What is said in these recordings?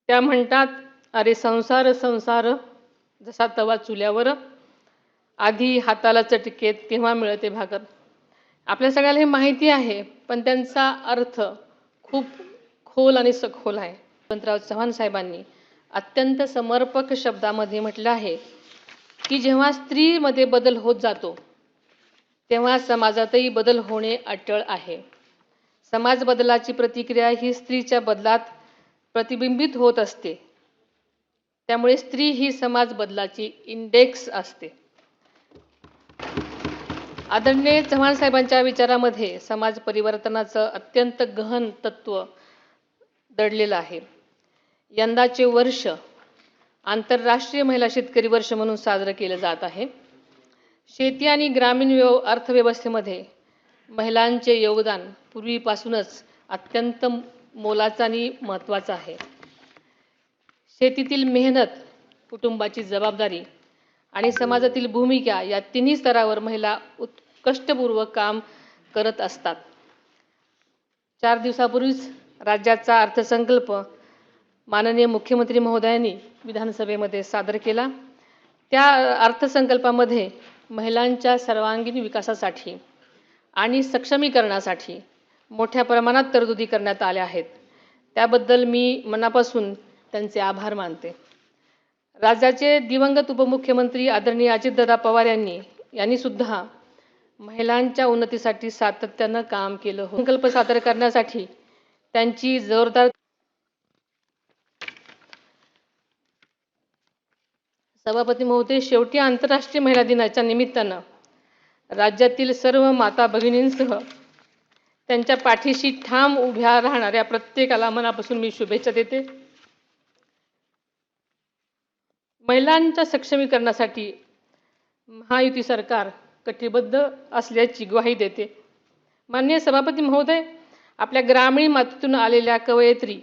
त्या म्हणतात, अरे संसार संसार जसा तवा चुल्यावर, आधी हाताला चटकेत केव्हा मिळते भाकर. आपल्या सगळ्याला हे माहिती आहे, पण त्यांचा अर्थ खूप खोल आणि सखोल आहे. यशवंतराव चव्हाण साहेबांनी अत्यंत समर्पक शब्दामध्ये म्हटलं आहे की जेव्हा स्त्रीमध्ये बदल होत जातो तेव्हा समाजातही बदल होणे अटळ आहे. समाज बदलाची प्रतिक्रिया ही स्त्रीच्या बदलात प्रतिबिंबित होत असते. त्यामुळे स्त्री ही समाज बदलाची इंडेक्स असते. आदरणीय चव्हाण साहेबांच्या विचारामध्ये समाज परिवर्तनाचं अत्यंत गहन तत्व दडलेलं आहे. यंदाचे वर्ष आंतरराष्ट्रीय महिला शेतकरी वर्ष म्हणून साजरं केलं जात आहे. शेती आणि ग्रामीण अर्थव्यवस्थेमध्ये महिलांचे योगदान पूर्वीपासूनच अत्यंत मोलाचं आणि महत्त्वाचं आहे. शेतीतील मेहनत, कुटुंबाची जबाबदारी आणि समाजातील भूमिका या तिन्ही स्तरावर महिला कष्टपूर्वक काम करत असतात. 4 दिवसापूर्वीच राज्याचा अर्थसंकल्प माननीय मुख्यमंत्री महोदयांनी विधानसभेमध्ये सादर केला. त्या अर्थसंकल्पामध्ये महिलांच्या सर्वांगीण विकासासाठी आणि सक्षमीकरणासाठी मोठ्या प्रमाणात तरतुदी करण्यात आल्या आहेत. त्याबद्दल मी मनापासून त्यांचे आभार मानते. राज्याचे दिवंगत उपमुख्यमंत्री आदरणीय अजितदादा पवार यांनी सुद्धा महिलांच्या उन्नतीसाठी सातत्यानं काम केलं. संकल्प सादर करण्यासाठी त्यांची जोरदार सभापती महोदय, शेवटी आंतरराष्ट्रीय महिला दिनाच्या निमित्तानं राज्यातील सर्व माता भगिनींसह त्यांच्या पाठीशी ठाम उभ्या राहणाऱ्या प्रत्येकाला मनापासून मी शुभेच्छा देते. महिलांच्या सक्षमीकरणासाठी महायुती सरकार कटिबद्ध असल्याची ग्वाही देते. माननीय सभापती महोदय, आपल्या ग्रामीण मातीतून आलेल्या कवयित्री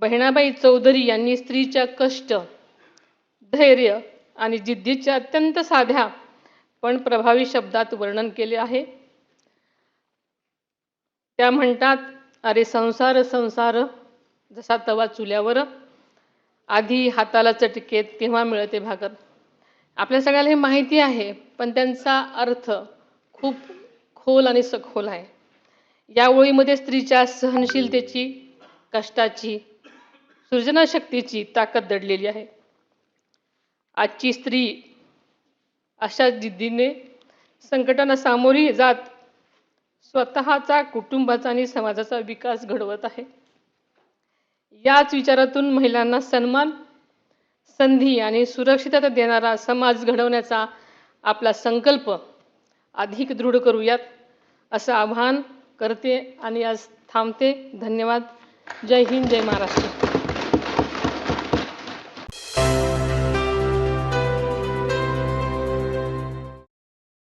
बहिणाबाई चौधरी यांनी स्त्रीच्या कष्ट, धैर्य आणि जिद्दीचे अत्यंत साध्या पण प्रभावी शब्दात वर्णन केले आहे. त्या म्हणतात, अरे संसार संसार जसा तवा चुल्यावर, आधी हाताला चटकेत केव्हा मिळते भाकर. आपल्या सगळ्याला हे माहिती आहे, पण त्यांचा अर्थ खूप खोल आणि सखोल आहे. या ओळीमध्ये स्त्रीच्या सहनशीलतेची, कष्टाची, सृजनशक्तीची ताकद दडलेली आहे. आजची स्त्री अशा जिद्दीने संकटांना सामोरी जात स्वतःचा, कुटुंबाचा आणि समाजाचा विकास घडवत आहे. याच विचारातून महिलांना सन्मान, संधी आणि सुरक्षितता देणारा समाज घडवण्याचा आपला संकल्प अधिक दृढ करूयात असं आवाहन करते आणि आज थांबते. धन्यवाद. जय हिंद, जय महाराष्ट्र.